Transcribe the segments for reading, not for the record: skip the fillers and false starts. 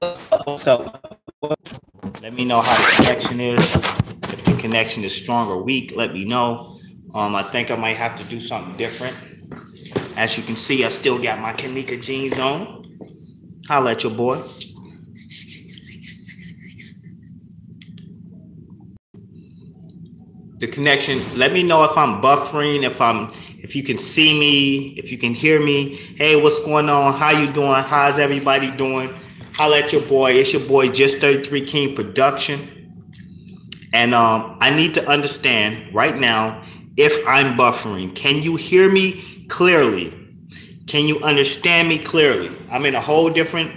What's up? Let me know how the connection is. If the connection is strong or weak, let me know. I think I might have to do something different. As you can see, I still got my Kenneka jeans on. Holla at your boy. The connection. Let me know if I'm buffering, if you can see me, if you can hear me. Hey, what's going on? How you doing? How's everybody doing? Holla at your boy. It's your boy, Just 33 King Production. And I need to understand right now if I'm buffering. Can you hear me clearly? Can you understand me clearly? I'm in a whole different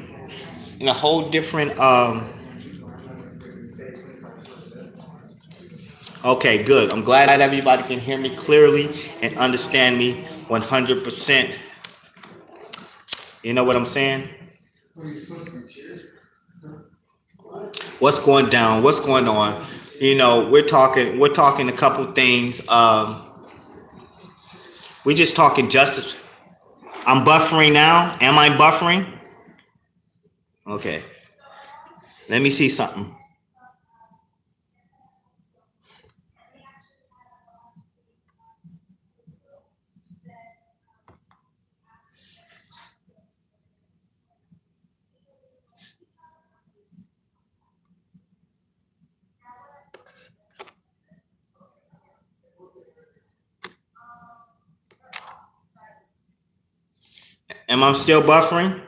Okay, good. I'm glad everybody can hear me clearly and understand me 100%. You know what I'm saying? What's going down? What's going on? You know, we're talking a couple things. We're just talking justice. I'm buffering now. Am I buffering? Okay. Let me see something. Am I still buffering?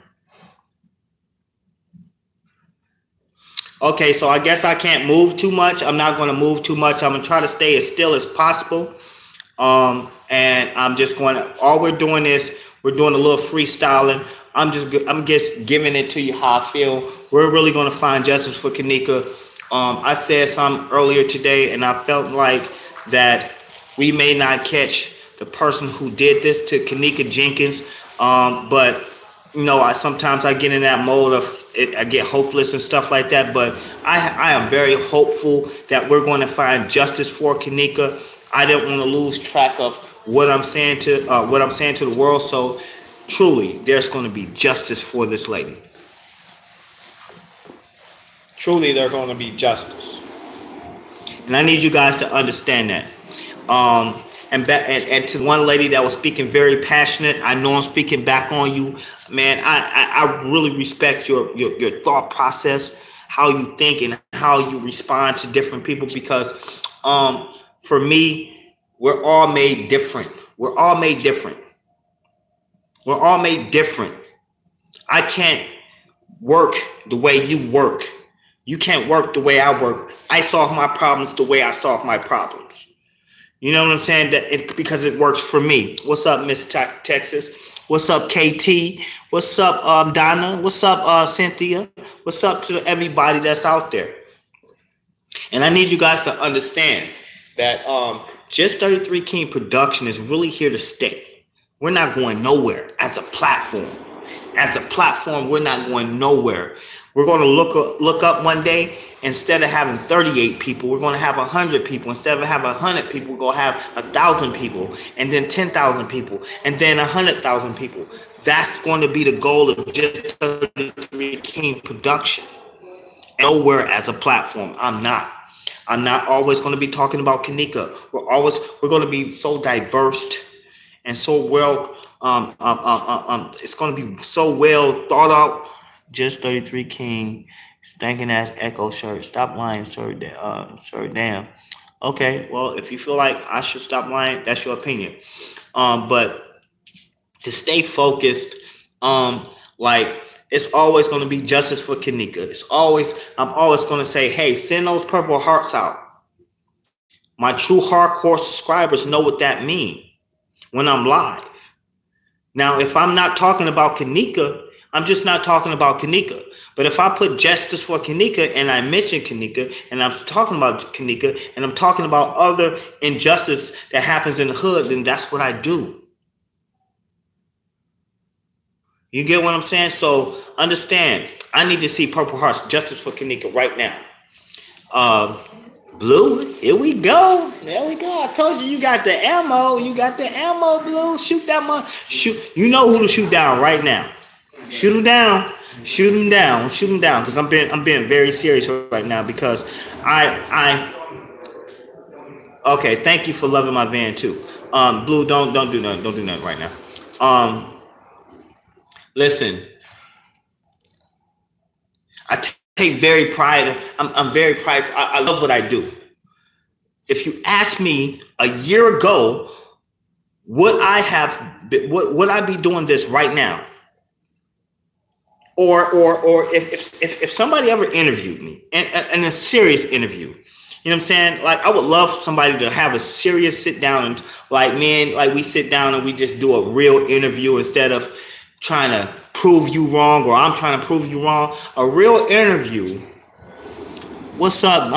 Okay, so I guess I can't move too much. I'm not going to move too much. I'm going to try to stay as still as possible. And I'm just going to, all we're doing is we're doing a little freestyling. I'm just giving it to you how I feel. We're really going to find justice for Kanika. I said something earlier today, and I felt like that we may not catch the person who did this to Kanika Jenkins. But you know, sometimes I get in that mode of I get hopeless and stuff like that. But I am very hopeful that we're going to find justice for Kanika. I didn't want to lose track of what I'm saying to the world. So truly, there's going to be justice for this lady. Truly, there's going to be justice, and I need you guys to understand that. And to one lady that was speaking very passionate, I know I'm speaking back on you, man. I really respect your thought process, how you think and how you respond to different people, because for me, we're all made different. We're all made different. We're all made different. I can't work the way you work. You can't work the way I work. I solve my problems the way I solve my problems. You know what I'm saying? Because it works for me. What's up, Miss Texas? What's up, KT? What's up, Donna? What's up, Cynthia? What's up to everybody that's out there? And I need you guys to understand that Just 33 King Production is really here to stay. We're not going nowhere as a platform. As a platform, we're not going nowhere. We're going to look up one day. Instead of having 38 people, we're going to have 100 people. Instead of having 100 people, we're going to have 1,000 people, and then 10,000 people, and then 100,000 people. That's going to be the goal of Just 33 King Production. Nowhere as a platform. I'm not always going to be talking about Kanika. We're going to be so diverse and so well. It's going to be so well thought out. Just 33 King. Stinking ass Echo shirt. Stop lying, sir. Sir, damn. Okay, well, if you feel like I should stop lying, that's your opinion. But to stay focused, like it's always going to be justice for Kanika. I'm always going to say, hey, send those purple hearts out. My true hardcore subscribers know what that means when I'm live. Now, if I'm not talking about Kanika, I'm just not talking about Kanika. But if I put justice for Kanika and I mention Kanika and I'm talking about Kanika and I'm talking about other injustice that happens in the hood, then that's what I do. You get what I'm saying? So understand, I need to see Purple Hearts, justice for Kanika right now. Blue, here we go. There we go. I told you got the ammo. You got the ammo, Blue. Shoot that one. Shoot. You know who to shoot down right now. Shoot him down. shoot him down, because I'm being very serious right now, because I okay. Thank you for loving my van too. Blue, don't do nothing right now. Listen, I take very pride. I'm very prideful. I love what I do. If you ask me a year ago, would I be doing this right now? Or if somebody ever interviewed me in a serious interview, you know what I'm saying? Like, I would love somebody to have a serious sit down, and like, man, like, we sit down and we just do a real interview instead of trying to prove you wrong, or I'm trying to prove you wrong. A real interview. What's up,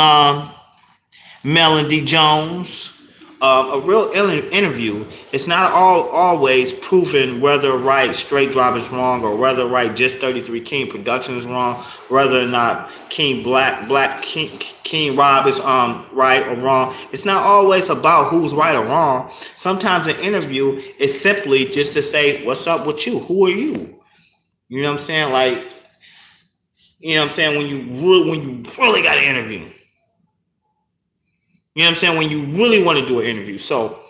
Melody Jones? A real interview. It's not always proven whether right Straight Drive is wrong, or whether right Just 33 King Production is wrong, whether or not King King Rob is right or wrong. It's not always about who's right or wrong. Sometimes an interview is simply just to say, what's up with you? Who are you? You know what I'm saying? Like, you know what I'm saying? When you really got an interview. You know what I'm saying? When you really want to do an interview. So,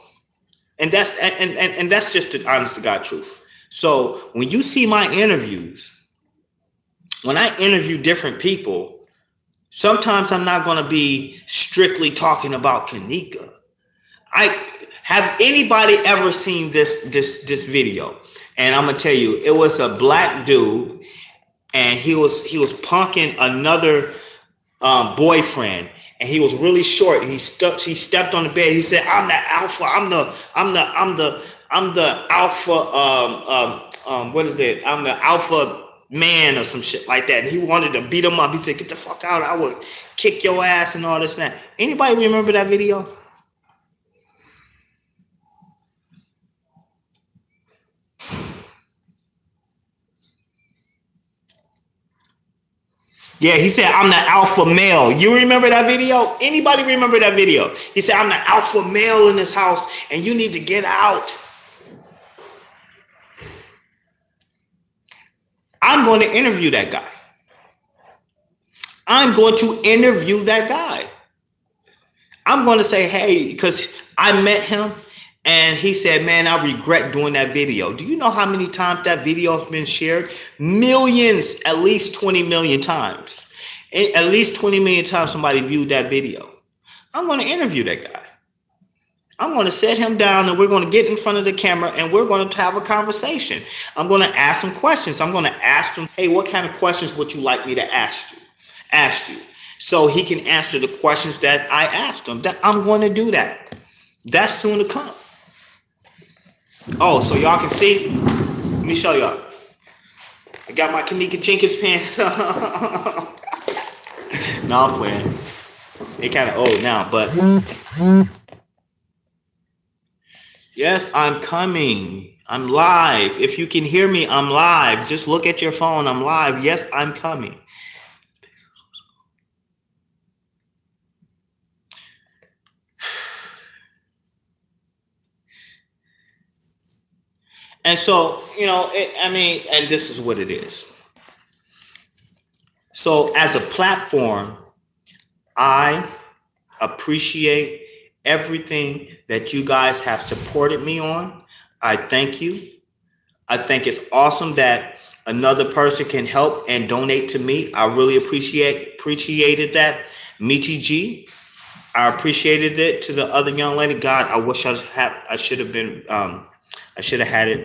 and that's just the honest to God truth. So when you see my interviews, when I interview different people, sometimes I'm not going to be strictly talking about Kanika. Have anybody ever seen this video? And I'm gonna tell you, it was a black dude, and he was punking another boyfriend. And he was really short. And he stepped on the bed. He said, "I'm the alpha. I'm the alpha. What is it? I'm the alpha man," or some shit like that. And he wanted to beat him up. He said, "Get the fuck out. I would kick your ass," and all this and that. Anybody remember that video? Yeah, he said, "I'm the alpha male." You remember that video? Anybody remember that video? He said, "I'm the alpha male in this house, and you need to get out." I'm going to interview that guy. I'm going to interview that guy. I'm going to say, hey, because I met him, and he said, "Man, I regret doing that video." Do you know how many times that video has been shared? Millions, at least 20 million times. At least 20 million times somebody viewed that video. I'm going to interview that guy. I'm going to sit him down, and we're going to get in front of the camera, and we're going to have a conversation. I'm going to ask him questions. I'm going to ask him, "Hey, what kind of questions would you like me to ask you?" So he can answer the questions that I asked him. That I'm going to do that. That's soon to come. Oh, so y'all can see? Let me show y'all. I got my Kanika Jenkins pants. No, I'm playing. They kind of old now, but yes, I'm coming. I'm live. If you can hear me, I'm live. Just look at your phone. I'm live. Yes, I'm coming. And so, you know, and this is what it is. So as a platform, I appreciate everything that you guys have supported me on. I thank you. I think it's awesome that another person can help and donate to me. I really appreciated that. Michi G, I appreciated it. To the other young lady, God, I wish I should have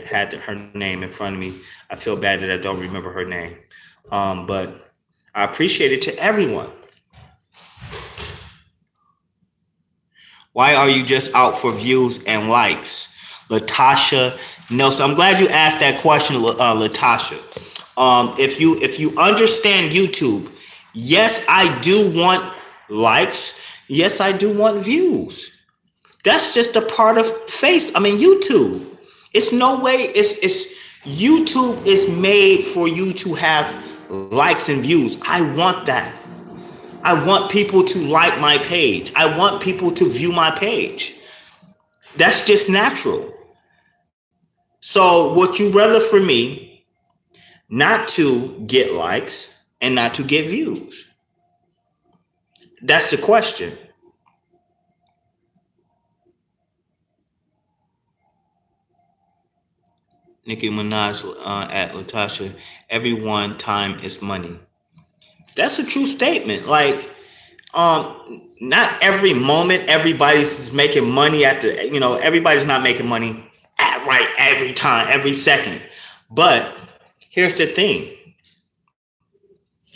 had her name in front of me. I feel bad that I don't remember her name. But I appreciate it to everyone. Why are you just out for views and likes? Latasha Nelson. I'm glad you asked that question, Latasha. If you understand YouTube, yes, I do want likes. Yes, I do want views. That's just a part of YouTube. It's no way. It's YouTube is made for you to have likes and views. I want that. I want people to like my page. I want people to view my page. That's just natural. So would you rather for me not to get likes and not to get views? That's the question. Nicki Minaj at Latasha, everyone time is money. That's a true statement. Like, not every moment everybody's making money at the, everybody's not making money at right every time, every second. But here's the thing.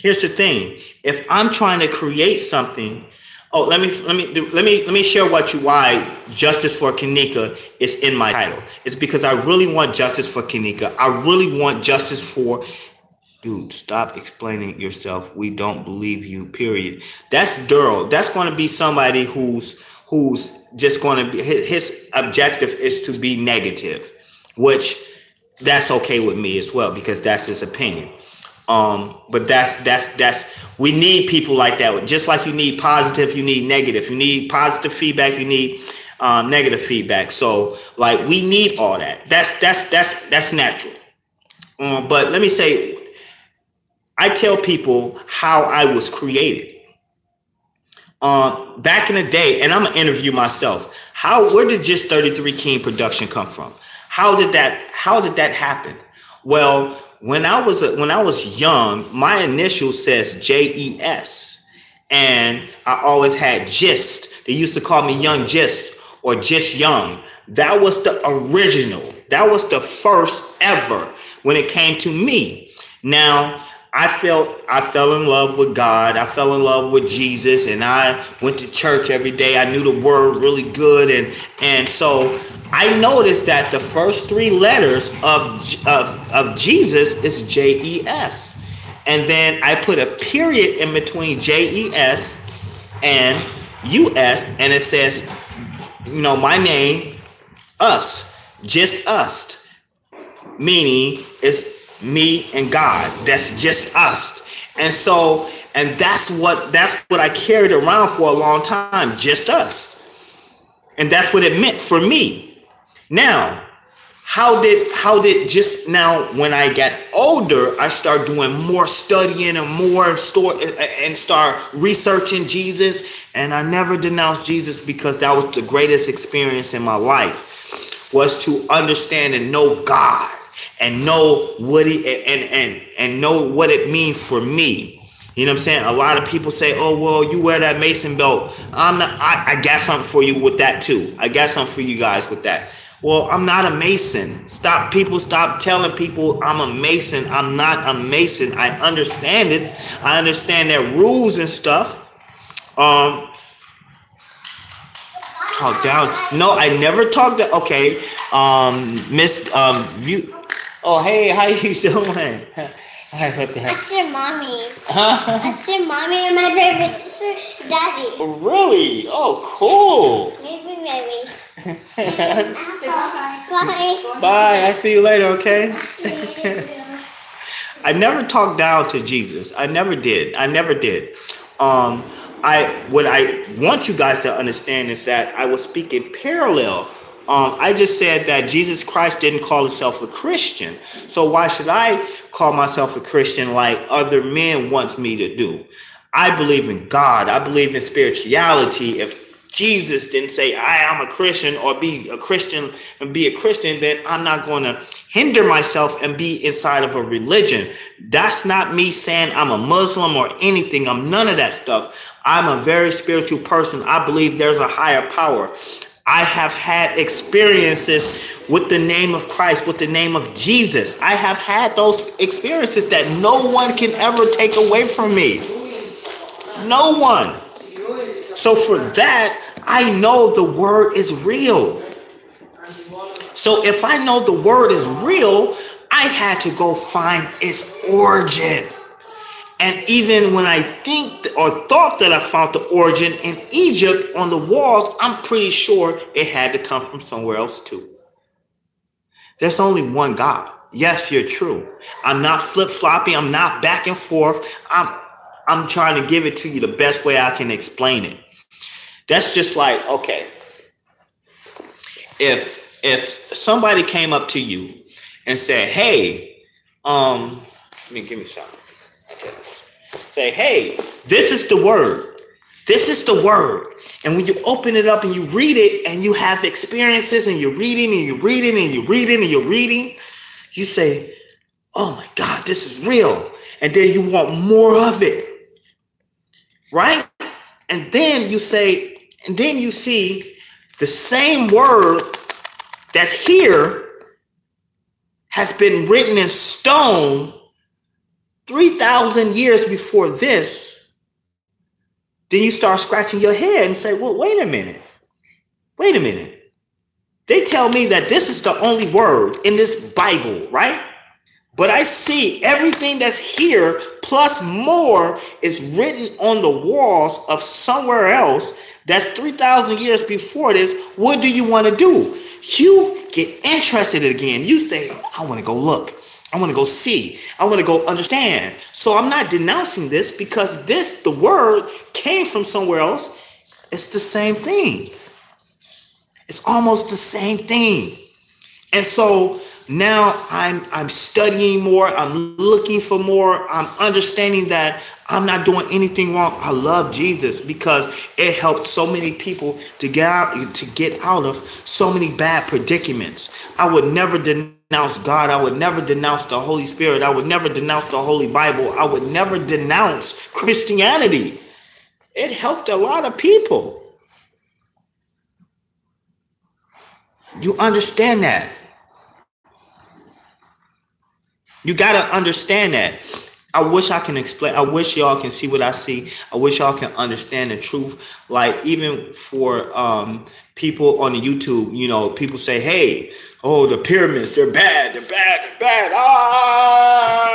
If I'm trying to create something, let me share why justice for Kenneka is in my title. It's because I really want justice for Kenneka. I really want justice for. Dude, stop explaining yourself. We don't believe you, period. That's Daryl. That's going to be somebody who's just going to be, his objective is to be negative, which that's okay with me as well, because that's his opinion. But that's we need people like that. Just like you need positive, you need negative. You need positive feedback, you need negative feedback. So like we need all that. That's natural. But let me say, I tell people how I was created. Back in the day, and I'm gonna interview myself. Where did Just 33 King production come from? How did that happen? Well, when I was young, my initial says JES, and I always had Gist. They used to call me Young Gist or Just Young. That was the original. That was the first ever when it came to me. Now, I fell in love with God. I fell in love with Jesus, and I went to church every day. I knew the word really good, and so I noticed that the first three letters of Jesus is JES, and then I put a period in between JES and US, and it says, my name, us, just us, meaning it's me and God. That's just us. And that's what I carried around for a long time, just us. And that's what it meant for me. Now, how did just now when I got older, I started doing more studying and start researching Jesus, and I never denounced Jesus because that was the greatest experience in my life, was to understand and know God. And know what and know what it means for me. You know what I'm saying? A lot of people say, "Oh, well, you wear that Mason belt." I got something for you with that too. I got something for you guys with that. Well, I'm not a Mason. Stop telling people I'm a Mason. I'm not a Mason. I understand it. I understand their rules and stuff. Talk down. No, I never talked to. Okay, Miss View. Oh, hey, how you doing? Sorry about that. I said mommy. Huh? I said mommy and my baby sister, daddy. Really? Oh, cool. Maybe. Bye. Bye. I see you later, okay? I never talked down to Jesus. I never did. What I want you guys to understand is that I was speaking parallel. I just said that Jesus Christ didn't call himself a Christian. So why should I call myself a Christian like other men want me to do? I believe in God. I believe in spirituality. If Jesus didn't say I am a Christian or be a Christian, then I'm not going to hinder myself and be inside of a religion. That's not me saying I'm a Muslim or anything. I'm none of that stuff. I'm a very spiritual person. I believe there's a higher power. I have had experiences with the name of Christ, with the name of Jesus. I have had those experiences that no one can ever take away from me. No one. So for that, I know the word is real. So if I know the word is real, I had to go find its origin. And even when I thought that I found the origin in Egypt on the walls, I'm pretty sure it had to come from somewhere else too. There's only one God. Yes, you're true. I'm not flip-flopping. I'm not back and forth. I'm trying to give it to you the best way I can explain it. That's just like, okay, if somebody came up to you and said, hey, Give me some. Okay. Say, hey, this is the word. This is the word. And when you open it up and you read it and you have experiences and you're reading and you're reading and you're reading and you're reading, you say, oh my God, this is real. And then you want more of it. Right? And then you say, and then you see the same word that's here has been written in stone 3,000 years before this. Then you start scratching your head and say, well, wait a minute. Wait a minute. They tell me that this is the only word in this Bible, right? But I see everything that's here plus more is written on the walls of somewhere else that's 3,000 years before this. What do you want to do? You get interested again. You say, I want to go look. I want to go see. I want to go understand. So I'm not denouncing this because this, the word, came from somewhere else. It's the same thing. It's almost the same thing. And so now I'm studying more. I'm looking for more. I'm understanding that I'm not doing anything wrong. I love Jesus because it helped so many people to get out of so many bad predicaments. I would never denounce God. I would never denounce the Holy Spirit. I would never denounce the Holy Bible. I would never denounce Christianity. It helped a lot of people. You understand that? You got to understand that. I wish I can explain. I wish y'all can see what I see. I wish y'all can understand the truth. Like even for people on the YouTube, you know, people say, hey, oh, the pyramids, they're bad. They're bad. They're bad. Ah,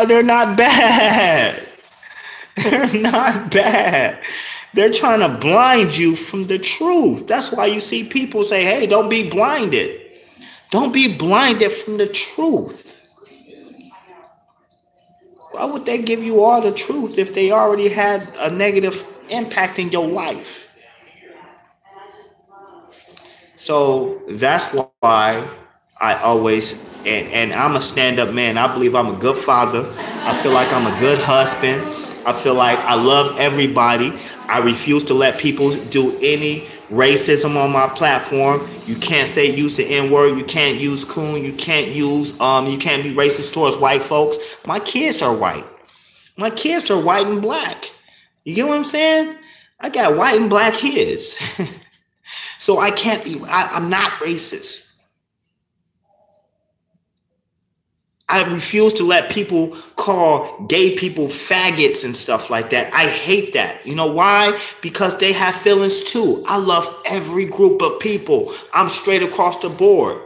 they're not bad. They're not bad. They're trying to blind you from the truth. That's why you see people say, hey, don't be blinded. Don't be blinded from the truth. Why would they give you all the truth if they already had a negative impact in your life? So that's why I always, and I'm a stand-up man. I believe I'm a good father. I feel like I'm a good husband. I feel like I love everybody. I refuse to let people do any racism on my platform. You can't use the N-word. You can't use coon. You can't be racist towards white folks. My kids are white. My kids are white and black. You get what I'm saying? I got white and black kids. So I can't be, I'm not racist. I refuse to let people call gay people faggots and stuff like that. I hate that. You know why? Because they have feelings too. I love every group of people. I'm straight across the board.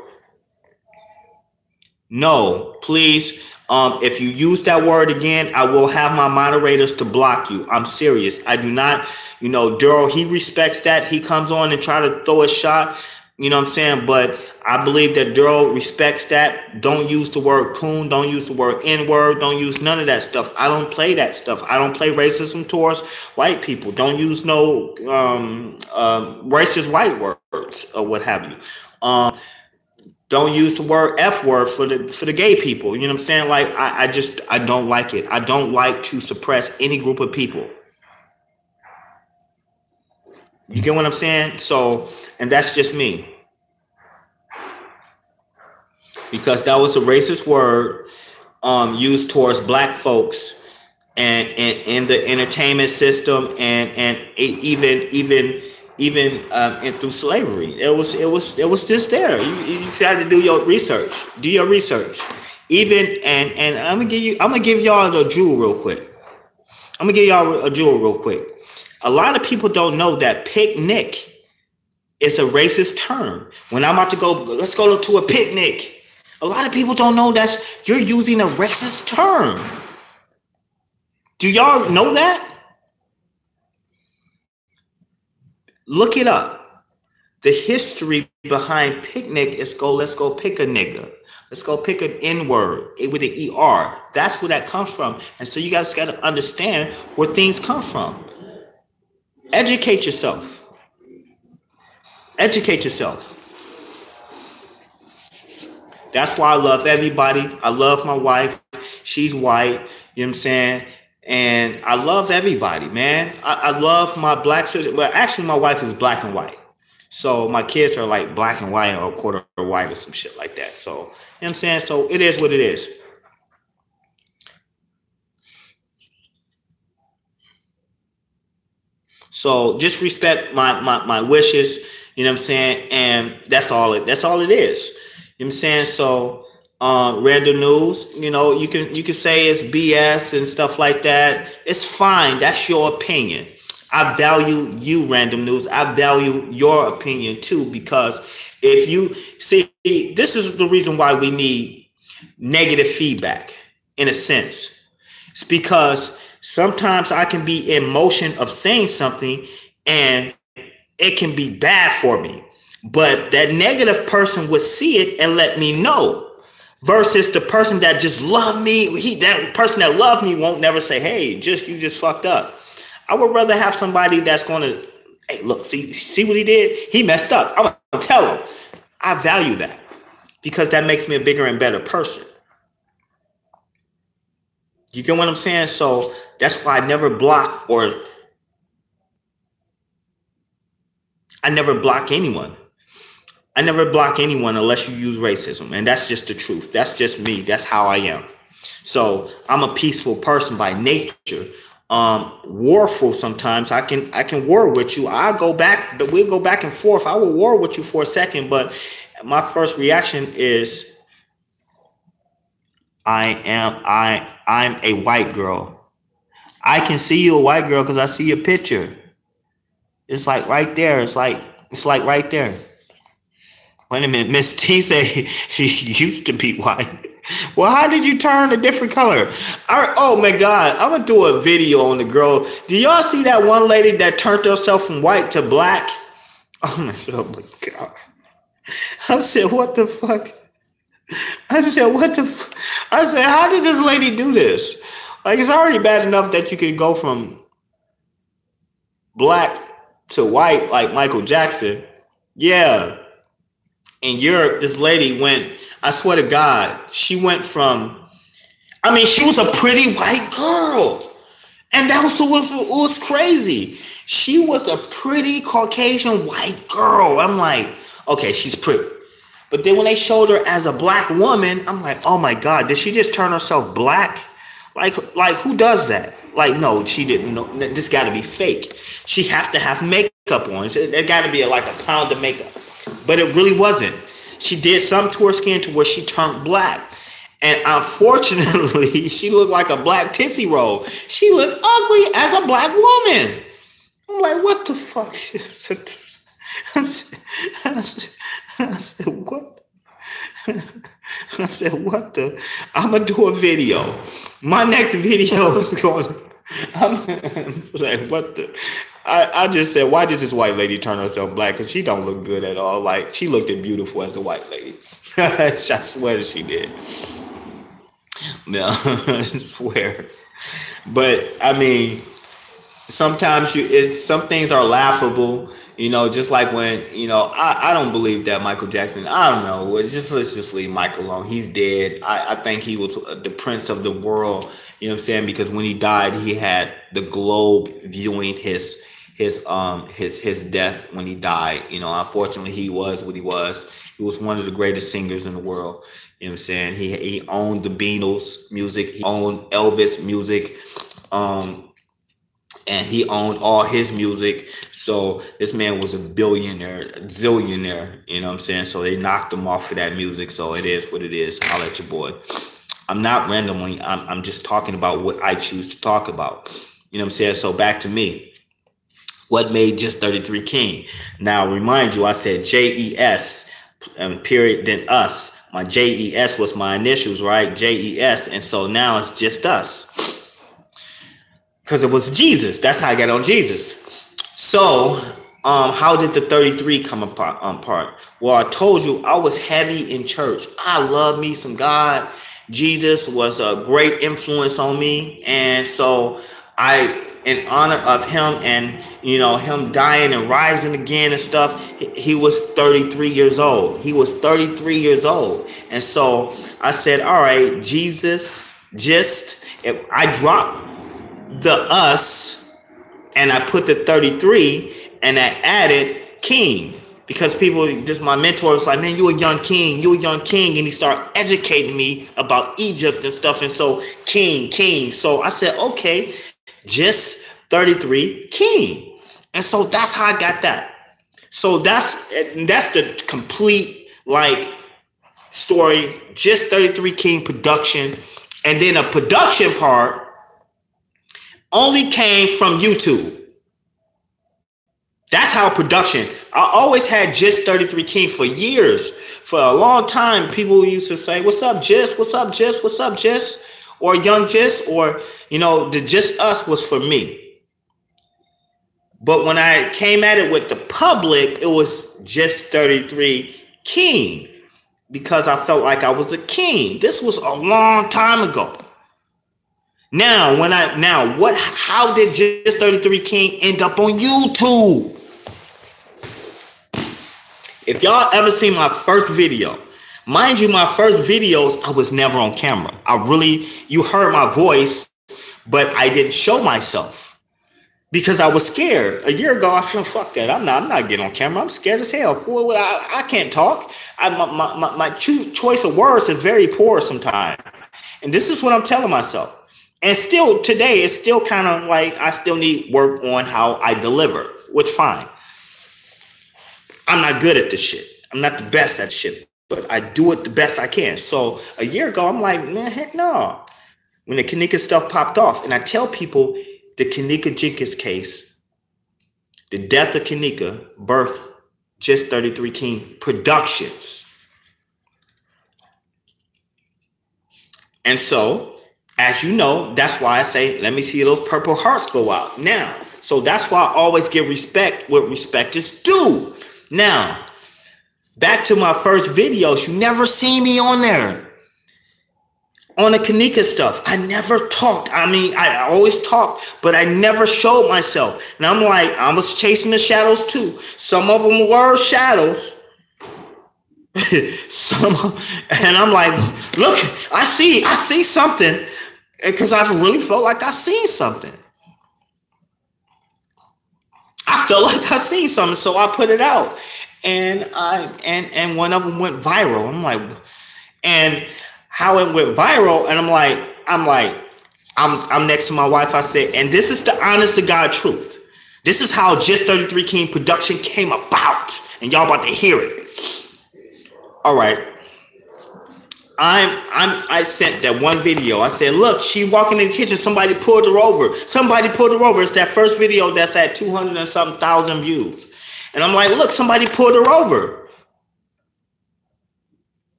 No, please. If you use that word again, I will have my moderators to block you. I'm serious. I do not, Daryl, he respects that. He comes on and try to throw a shot. You know what I'm saying? But I believe that Daryl respects that. Don't use the word coon. Don't use the word N-word. Don't use none of that stuff. I don't play that stuff. I don't play racism towards white people. Don't use no racist white words or what have you. Don't use the word F word for the gay people. You know what I'm saying? Like I don't like it. I don't like to suppress any group of people. You get what I'm saying? So, and that's just me. Because that was a racist word used towards black folks and in the entertainment system and even through slavery. It was just there. You try to do your research. Do your research. And I'm gonna give y'all a jewel real quick. A lot of people don't know that picnic is a racist term. When I'm about to go, let's go to a picnic. A lot of people don't know that you're using a racist term. Do y'all know that? Look it up. The history behind picnic is let's go pick a nigga. Let's go pick an N-word with an E-R. That's where that comes from. And so you guys got to understand where things come from. Educate yourself. Educate yourself. That's why I love everybody. I love my wife. She's white. You know what I'm saying? And I love everybody, man. I love my black sister. Well, actually, my wife is black and white. So my kids are like black and white or quarter white or some shit like that. So, you know what I'm saying? So it is what it is. So just respect my wishes, you know what I'm saying? And that's all it is. You know what I'm saying? So random news, you know, you can say it's BS and stuff like that. It's fine. That's your opinion. I value you, random news. I value your opinion too, because if you see, this is the reason why we need negative feedback in a sense. It's because sometimes I can be in motion of saying something and it can be bad for me, but that negative person would see it and let me know, versus the person that just loved me. That person that loved me won't never say, hey, you just fucked up. I would rather have somebody that's going to, hey, look, see what he did? He messed up. I'm going to tell him. I value that because that makes me a bigger and better person. You get what I'm saying? So that's why I never block anyone. I never block anyone unless you use racism. And that's just the truth. That's just me. That's how I am. So I'm a peaceful person by nature. Warful sometimes. I can war with you. We'll go back and forth. I will war with you for a second, but my first reaction is I'm a white girl. I can see you a white girl because I see your picture. It's like right there. It's like right there. Wait a minute, Miss T say she used to be white. Well, how did you turn a different color? Oh my God, I'm gonna do a video on the girl. Do y'all see that one lady that turned herself from white to black? Oh my God. I said, what the fuck? I said, how did this lady do this? Like, it's already bad enough that you could go from black to white like Michael Jackson. Yeah. In Europe, this lady went, I swear to God, she went from, she was a pretty white girl. And that was crazy. She was a pretty Caucasian white girl. I'm like, okay, she's pretty. But then when they showed her as a black woman, I'm like, oh my God, did she just turn herself black? Like who does that? Like, no, she didn't know. This got to be fake. She have to have makeup on. It got to be like a pound of makeup. But it really wasn't. She did something to her skin to where she turned black. And unfortunately, she looked like a black Tootsie Roll. She looked ugly as a black woman. I'm like, what the fuck? I said, what? I said, what the? I'm going to do a video. My next video is going to, I'm like, what the? I just said, why did this white lady turn herself black? Because she don't look good at all. Like, she looked beautiful as a white lady. I swear that she did. No, I swear. But, sometimes some things are laughable, just like when, I don't believe that Michael Jackson, I don't know, let's just leave Michael alone. He's dead. I think he was the prince of the world, you know what I'm saying? Because when he died, he had the globe viewing his death when he died. Unfortunately, he was what he was. He was one of the greatest singers in the world. You know what I'm saying? He owned the Beatles music. He owned Elvis music. And he owned all his music. So this man was a billionaire, a zillionaire, you know what I'm saying? So they knocked him off for that music. So it is what it is. I'll let your boy. I'm not randomly. I'm just talking about what I choose to talk about. You know what I'm saying? So back to me. What made Just 33 King? Now, remind you, I said JES, period, then us. My JES was my initials, right? JES. And so now it's just us. Because it was Jesus. That's how I got on Jesus. So, how did the 33 come apart? Well, I told you I was heavy in church. I love me some God. Jesus was a great influence on me. And so in honor of him and, him dying and rising again and stuff, he was 33 years old. He was 33 years old. And so I said, all right, Jesus Just if I dropped the us and I put the 33 and I added king because people, just my mentor was like, man, you a young king, and he started educating me about Egypt and stuff, and so king. So I said, okay, just 33 king, and so that's how I got that. So that's the complete like story. Just 33 king production, and then a production part only came from YouTube. That's how production. I always had just 33 king for years. For a long time, people used to say, "What's up, Just? What's up, Just? What's up, Just?" Or Young Just, or the Just Us was for me. But when I came at it with the public, it was just 33 king because I felt like I was a king. This was a long time ago. Now, how did just 33 king end up on YouTube? If y'all ever seen my first video, mind you, my first videos, I was never on camera. You heard my voice, but I didn't show myself because I was scared. A year ago, I feel, fuck that. I'm not getting on camera. I'm scared as hell. I can't talk. My choice of words is very poor sometimes. And this is what I'm telling myself. And still today, it's still kind of like I still need work on how I deliver, which fine. I'm not good at this shit. I'm not the best at shit, but I do it the best I can. So a year ago, I'm like, man, heck no. When the Kenneka stuff popped off, and I tell people the Kenneka Jenkins case, the death of Kenneka, birthed just 33 King Productions. And so, as you know, that's why I say, let me see those purple hearts go out now. So that's why I always give respect what respect is due. Now, back to my first videos, you never see me on there. On the Kanika stuff, I never talked. I mean, I always talked, but I never showed myself. And I'm like, I was chasing the shadows too. Some of them were shadows. And I'm like, look, I see something. Because I really felt like I seen something. I felt like I seen something, so I put it out, and one of them went viral. I'm like, and how it went viral, and I'm next to my wife. I said, and this is the honest to God truth. This is how Just 33 King production came about, and y'all about to hear it. All right. I sent that one video. I said, look, she walking in the kitchen. Somebody pulled her over. It's that first video that's at 200 and something thousand views. And I'm like, look, somebody pulled her over.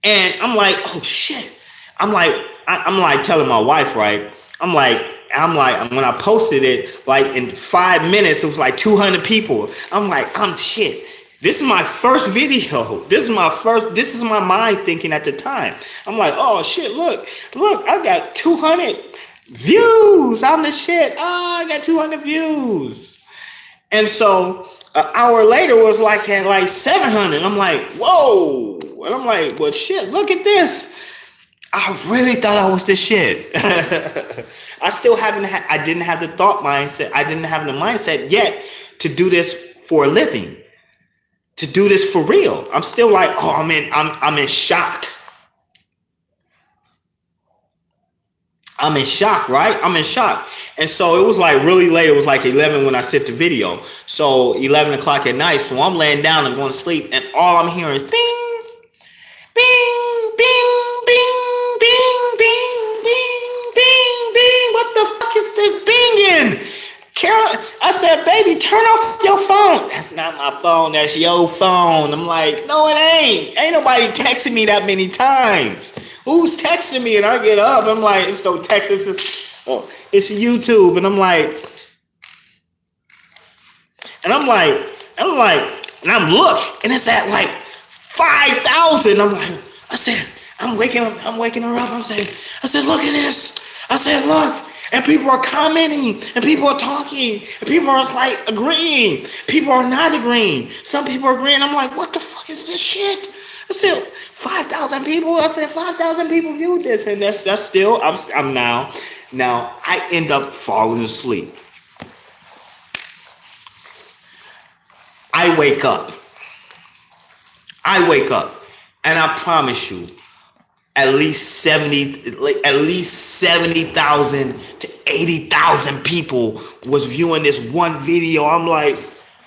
And I'm like, oh shit. I'm like telling my wife, right? I'm like, when I posted it, like in 5 minutes, it was like 200 people. I'm like, shit. This is my first video. This is my mind thinking at the time. I'm like, oh shit, look, I got 200 views. I'm the shit. Oh, I got 200 views. And so an hour later it was like at like 700. I'm like, whoa. And I'm like, well shit, look at this. I really thought I was the shit. I didn't have the thought mindset. I didn't have the mindset yet to do this for a living. To do this for real. I'm still like, oh, I'm in shock. I'm in shock, right? I'm in shock. And so it was like really late. It was like 11 when I sent the video. So 11 o'clock at night. So I'm laying down and going to sleep. And all I'm hearing is bing, bing, bing, bing, bing, bing, bing, bing, bing. What the fuck is this binging? Carol, I said, baby, turn off your phone. That's not my phone. That's your phone. I'm like, no, it ain't. Ain't nobody texting me that many times. Who's texting me? And I get up. I'm like, it's no text. It's YouTube. And I'm like, and I'm look, and it's at like 5,000. I'm like, I said, I'm waking her up. I said, look at this. I said, look. And people are commenting, and people are talking, and people are like agreeing. People are not agreeing. Some people are agreeing. I'm like, what the fuck is this shit? I said 5,000 people. I said 5,000 people viewed this, and that's still. I'm now. Now I end up falling asleep. I wake up, and I promise you, at least 70,000 to 80,000 people was viewing this one video. I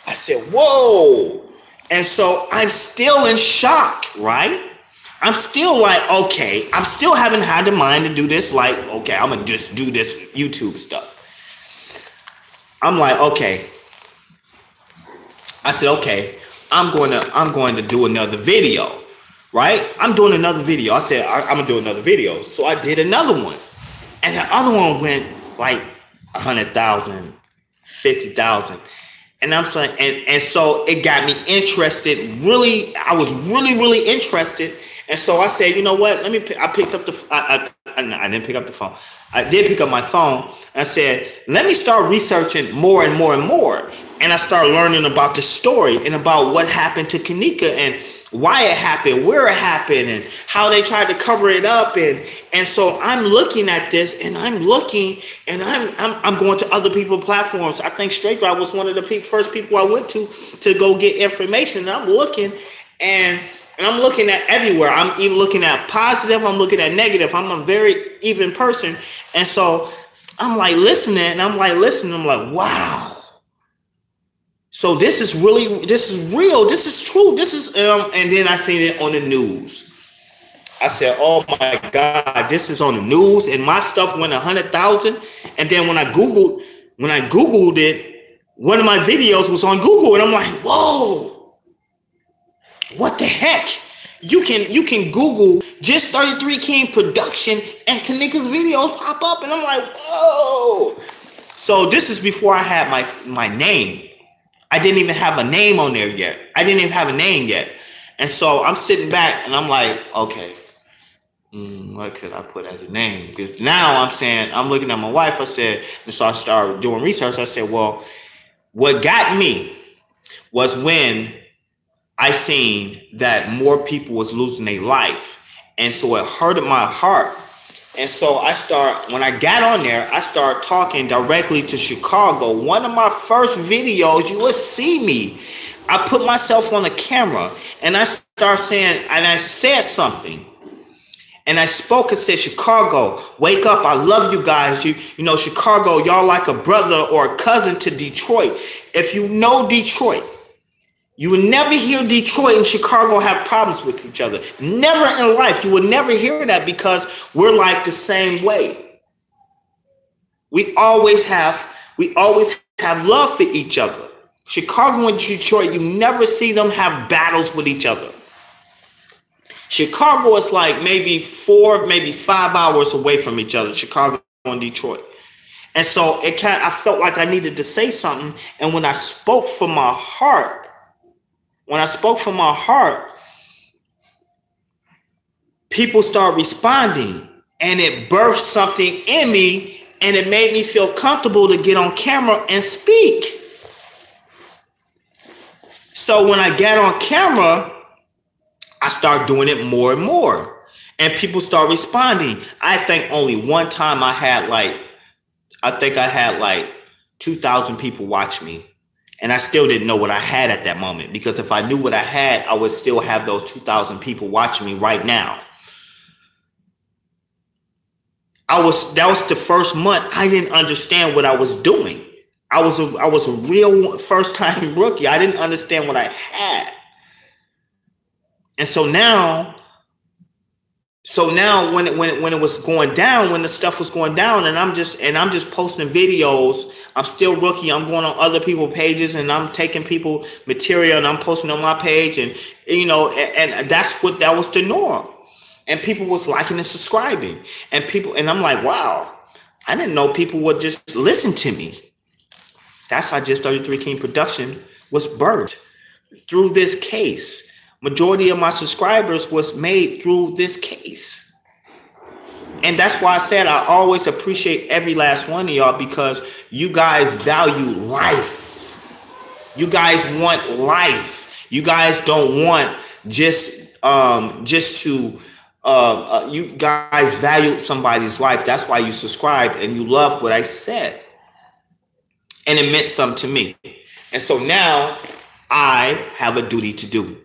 said, whoa. And so I'm still in shock, right? I'm still like, okay, I'm still haven't had the mind to do this. Like, okay, I'm gonna just do this YouTube stuff. I'm like, okay. I said, okay, I'm going to do another video, right? I'm doing another video. I said, I'm gonna do another video. So I did another one, and the other one went like 100,000, 50,000. And I'm saying, and so it got me interested. Really, I was really interested. And so I said, you know what? I picked up the. I didn't pick up the phone. I did pick up my phone. And I said, let me start researching more and more and more. And I started learning about the story and about what happened to Kanika and why it happened, where it happened, and how they tried to cover it up. And so I'm looking at this, and I'm looking, and I'm going to other people's platforms. I think Straight Drive was one of the first people I went to go get information. And I'm looking, and I'm looking at everywhere. I'm even looking at positive. I'm looking at negative. I'm a very even person. And so I'm like listening, and I'm like, wow. So this is real, this is true, and then I seen it on the news. I said, oh my God, this is on the news, and my stuff went 100,000. And then when I Googled it, one of my videos was on Google, and I'm like, whoa, what the heck? You can Google just 33 King production, and Kaneka's videos pop up, and I'm like, whoa. So this is before I had my name. I didn't even have a name on there yet. And so I'm sitting back, and I'm like, okay, what could I put as a name? Because now I'm looking at my wife. I said, and so I started doing research. I said, well, what got me was when I seen that more people was losing their life. And so it hurted my heart. And so when I got on there, I started talking directly to Chicago. One of my first videos, you will see me. I put myself on a camera, and I started saying, and I said something. And I spoke and said, Chicago, wake up. I love you guys. You know, Chicago, y'all like a brother or a cousin to Detroit. If you know Detroit, you would never hear Detroit and Chicago have problems with each other. Never in life. You would never hear that because we're like the same way. We always have love for each other. Chicago and Detroit, you never see them have battles with each other. Chicago is like maybe 4, maybe 5 hours away from each other, Chicago and Detroit. And so I felt like I needed to say something. And when I spoke from my heart, people start responding, and it birthed something in me, and it made me feel comfortable to get on camera and speak. So when I got on camera, I started doing it more and more, and people start responding. I think only one time I had like 2,000 people watch me. And I still didn't know what I had at that moment, because if I knew what I had, I would still have those 2,000 people watching me right now. That was the first month I didn't understand what I was doing. I was a real first time rookie. I didn't understand what I had. And so now when it was going down, when the stuff was going down, and I'm just posting videos, I'm still rookie. I'm going on other people's pages, and I'm taking people material, and I'm posting on my page, and and that was the norm. And people was liking and subscribing, and I'm like, wow, I didn't know people would just listen to me. That's how Just 33 King production was birthed, through this case. Majority of my subscribers was made through this case. And that's why I said I always appreciate every last one of y'all, because you guys value life. You guys want life. You guys don't want just just to you guys valued somebody's life. That's why you subscribed and you loved what I said, and it meant something to me. And so now I have a duty to do.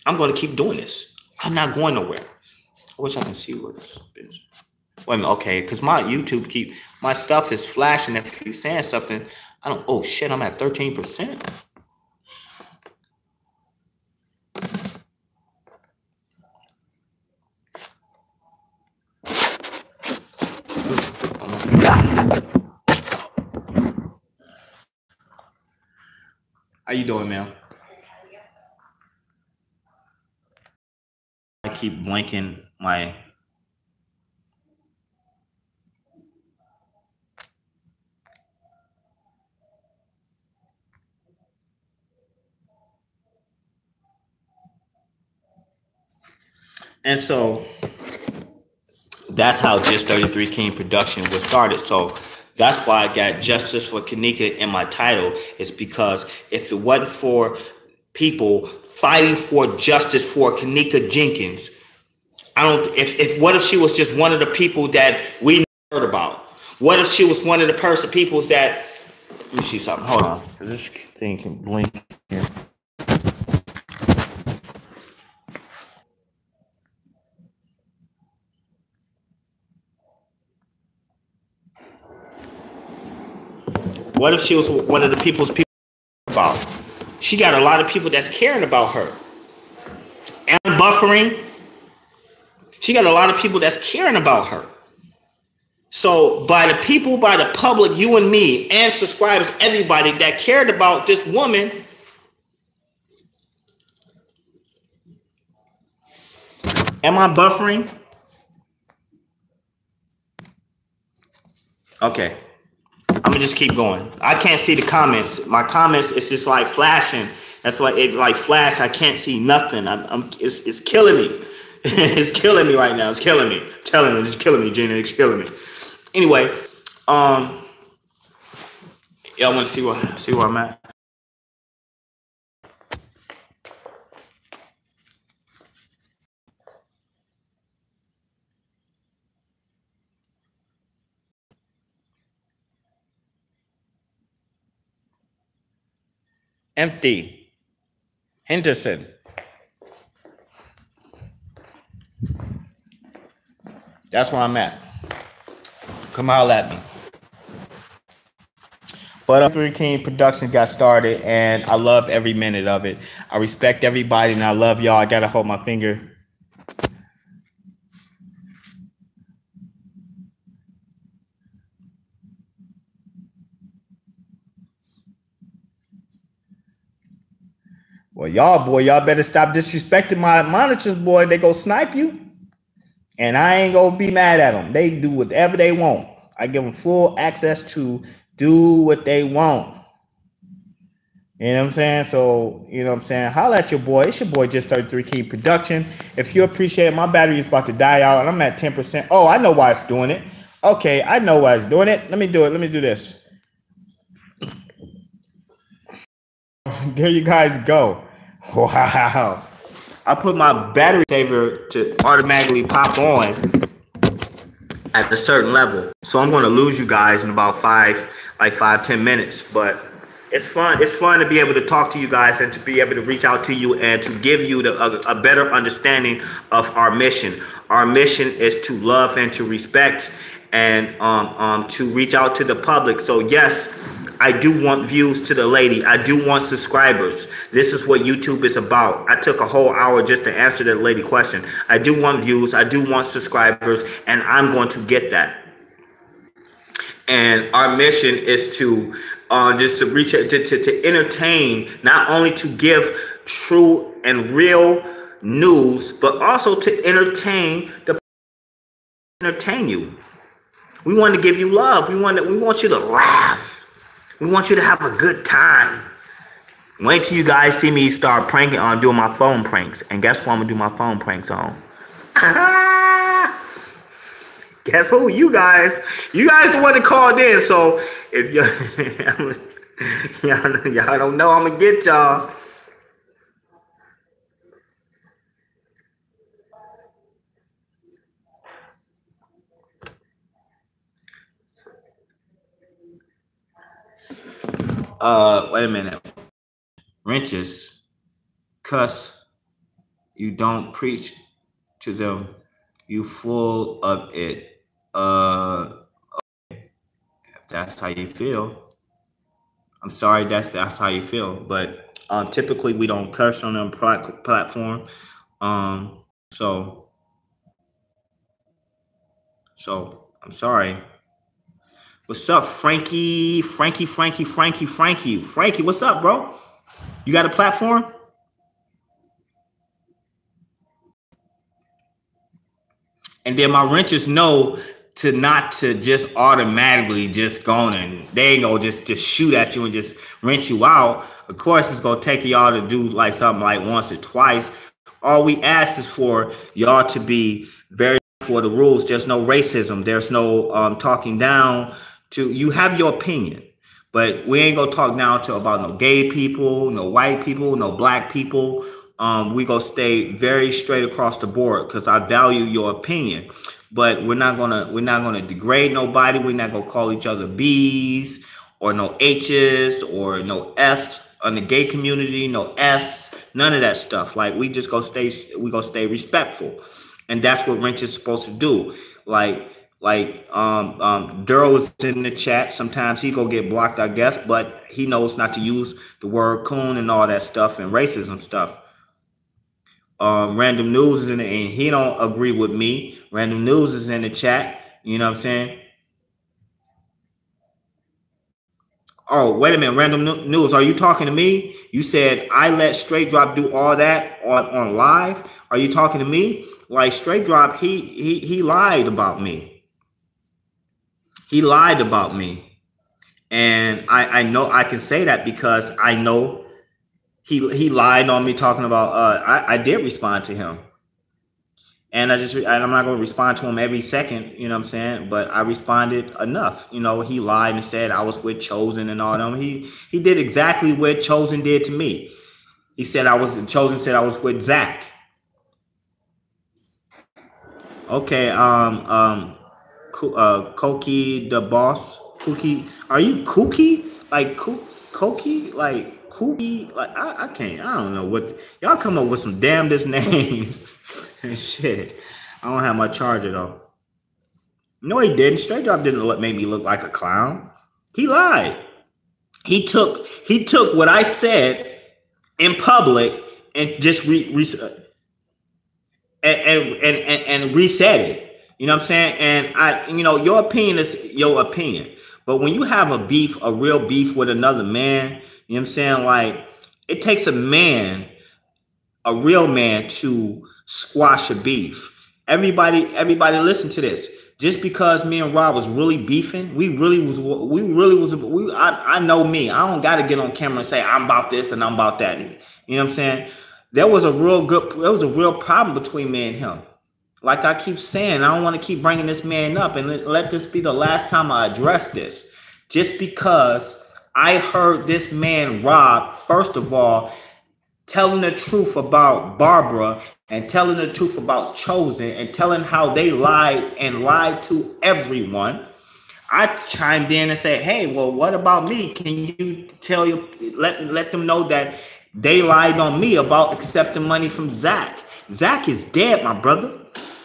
I'm going to keep doing this. I'm not going nowhere. I wish I can see what this is. Wait a minute, okay, because my YouTube my stuff is flashing if he's saying something. I don't. Oh shit, I'm at 13%. How you doing, man? I keep blinking my. And so that's how Just 33 King production was started. So that's why I got Justice for Kanika in my title. It's because if it wasn't for people fighting for justice for Kanika Jenkins, what if she was just one of the people that we heard about? What if she was one of the peoples that, let me see something, hold on. This thing can blink here. What if she was one of the people about? She got a lot of people that's caring about her. And buffering. She got a lot of people that's caring about her. So by the people, by the public, you and me, and subscribers, everybody that cared about this woman, am I buffering? Okay. I'm gonna just keep going. I can't see the comments. My comments, it's just like flashing. That's why it's like flash. I can't see nothing. It's killing me. It's killing me right now. It's killing me. I'm telling you, it's killing me, Gina. It's killing me. Anyway, y'all want to see where I'm at? Empty. Henderson. That's where I'm at. Come holler at me. But 3 King production got started, and I love every minute of it. I respect everybody, and I love y'all. I gotta hold my finger. Well, y'all better stop disrespecting my monitors, boy. They go snipe you. And I ain't gonna be mad at them. They do whatever they want. I give them full access to do what they want. You know what I'm saying? So, you know what I'm saying? Holla at your boy. It's your boy, Just 33 King Production. If you appreciate it, my battery is about to die out, and I'm at 10%. Oh, I know why it's doing it. Okay, I know why it's doing it. Let me do it. Let me do this. There you guys go. Wow. I put my battery saver to automatically pop on at a certain level. So I'm going to lose you guys in about 5-10 minutes. But it's fun. It's fun to be able to talk to you guys and to be able to reach out to you and to give you a better understanding of our mission. Our mission is to love and to respect and to reach out to the public. So yes, I do want views to the lady. I do want subscribers. This is what YouTube is about. I took a whole hour just to answer that lady question. I do want views. I do want subscribers, and I'm going to get that. And our mission is to just to reach to entertain, not only to give true and real news, but also to entertain you. We want to give you love. We want you to laugh. We want you to have a good time. Wait till you guys see me start pranking on doing my phone pranks. And guess what I'm going to do my phone pranks on? Guess who? You guys. You guys the one that called in. So if y'all don't know, I'm going to get y'all. Wait a minute. Wrenches, cuss. You don't preach to them. You full of it. If that's how you feel, I'm sorry. That's how you feel. But typically we don't curse on a platform. Um, so I'm sorry. What's up, Frankie? Frankie, what's up, bro? You got a platform? And then my wrenches know to not to just automatically just go on and they ain't gonna just shoot at you and just wrench you out. Of course, it's gonna take y'all to do like something like once or twice. All we ask is for y'all to be very for the rules. There's no racism. There's no talking down to you. Have your opinion, but we ain't gonna talk down to about no gay people, no white people, no black people. We gonna stay very straight across the board because I value your opinion, but we're not gonna degrade nobody. We're not gonna call each other B's or no H's or no F's on the gay community, no F's, none of that stuff. Like we gonna stay respectful, and that's what Wrench is supposed to do. Like Daryl was in the chat. Sometimes he go get blocked, I guess, but he knows not to use the word coon and all that stuff and racism stuff. Random News is in it, and he don't agree with me. Random News is in the chat. You know what I'm saying? Oh, wait a minute. Random News, are you talking to me? You said I let Straight Drop do all that on live. Are you talking to me? Like Straight Drop, he lied about me. He lied about me, and I know I can say that because I know. He lied on me talking about I did respond to him, and I'm not going to respond to him every second, you know what I'm saying, but I responded enough. You know, he lied and said I was with Chosen and all them. He did exactly what Chosen did to me. He said Chosen said I was with Zach. Okay, Koki the boss. Kookie, are you Kookie? Like Koki? Like Kookie? Like I can't. I don't know what y'all come up with some damnedest names and shit. I don't have my charger though. No, he didn't. Straight Drop didn't make me look like a clown. He lied. He took what I said in public and just reset it. You know what I'm saying? And your opinion is your opinion. But when you have a real beef with another man, you know what I'm saying? Like it takes a real man to squash a beef. Everybody listen to this. Just because me and Rob was really beefing, I know me. I don't got to get on camera and say I'm about this and I'm about that. You know what I'm saying? There was a real problem between me and him. Like I keep saying, I don't want to keep bringing this man up, and let this be the last time I address this. Just because I heard this man, Rob, first of all, telling the truth about Barbara and telling the truth about Chosen and telling how they lied to everyone. I chimed in and said, hey, well, what about me? Can you let them know that they lied on me about accepting money from Zach? Zach is dead, my brother.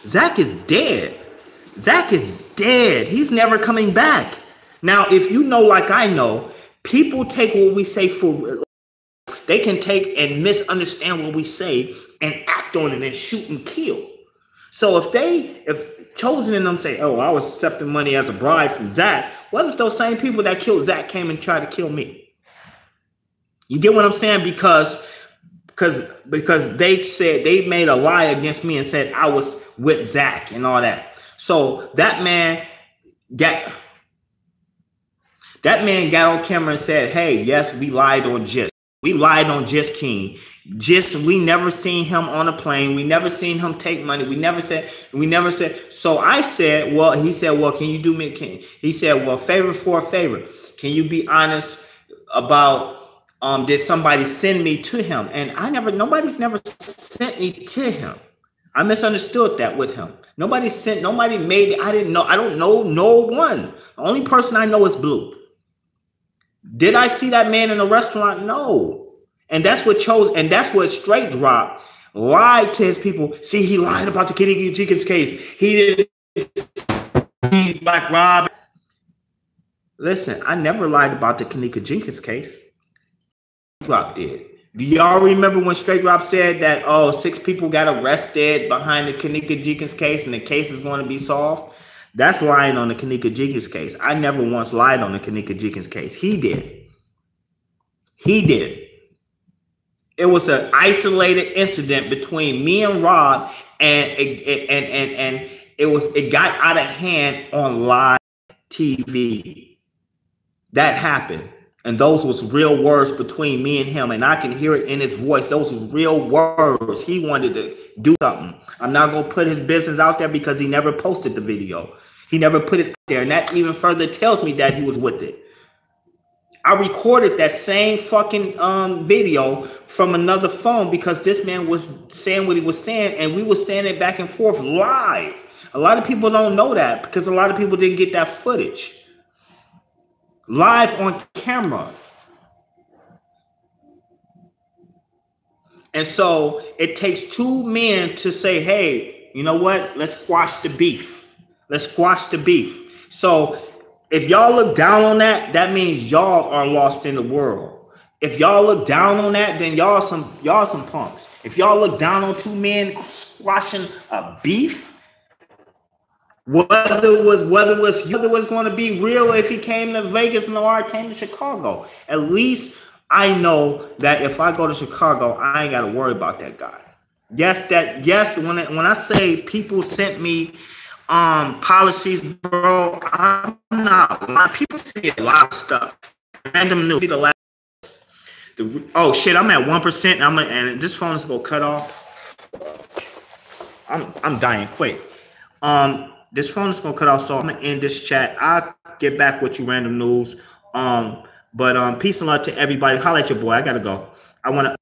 Zach is dead. Zach is dead. He's never coming back. Now, if you know, like I know, people take what we say for, they can take and misunderstand what we say and act on it and shoot and kill. So if Chosen and them say, oh, I was accepting money as a bribe from Zach, what if those same people that killed Zach came and tried to kill me? You get what I'm saying? Because they said they made a lie against me and said I was with Zach and all that. So that man got on camera and said, hey, yes, we lied on Just. We lied on Just King. Just, we never seen him on a plane. We never seen him take money. We never said. So I said, well, he said, well, can you do me? He said, well, favor for a favor. Can you be honest about did somebody send me to him? And nobody's never sent me to him. I misunderstood that with him. Nobody made it. I don't know no one. The only person I know is Blue. Did I see that man in a restaurant? No. And that's what Straight Drop lied to his people. See, he lied about the Kenneka Jenkins case. He didn't Black Rob. Listen, I never lied about the Kenneka Jenkins case. Drop did. Do y'all remember when Straight Drop said that 6 people got arrested behind the Kenneka Jenkins case and the case is going to be solved? That's lying on the Kenneka Jenkins case. I never once lied on the Kenneka Jenkins case. He did. He did. It was an isolated incident between me and Rob, and it got out of hand on live TV. That happened. And those was real words between me and him. And I can hear it in his voice. Those was real words. He wanted to do something. I'm not going to put his business out there because he never posted the video. He never put it out there. And that even further tells me that he was with it. I recorded that same fucking video from another phone because this man was saying what he was saying. And we were saying it back and forth live. A lot of people don't know that because a lot of people didn't get that footage. Live on camera. And so it takes 2 men to say, hey, you know what? Let's squash the beef. Let's squash the beef. So if y'all look down on that, that means y'all are lost in the world. If y'all look down on that, then y'all some punks. If y'all look down on 2 men squashing a beef, whether it was going to be real if he came to Vegas or I came to Chicago. At least I know that if I go to Chicago, I ain't got to worry about that guy. Yes, when I say people sent me policies, bro, I'm not lying. People say a lot of stuff. Random news. Oh shit, I'm at 1%. And this phone is gonna cut off. I'm dying quick. This phone is gonna cut off, so I'm gonna end this chat. I'll get back with you, random news. But peace and love to everybody. Holla at your boy. I gotta go. I wanna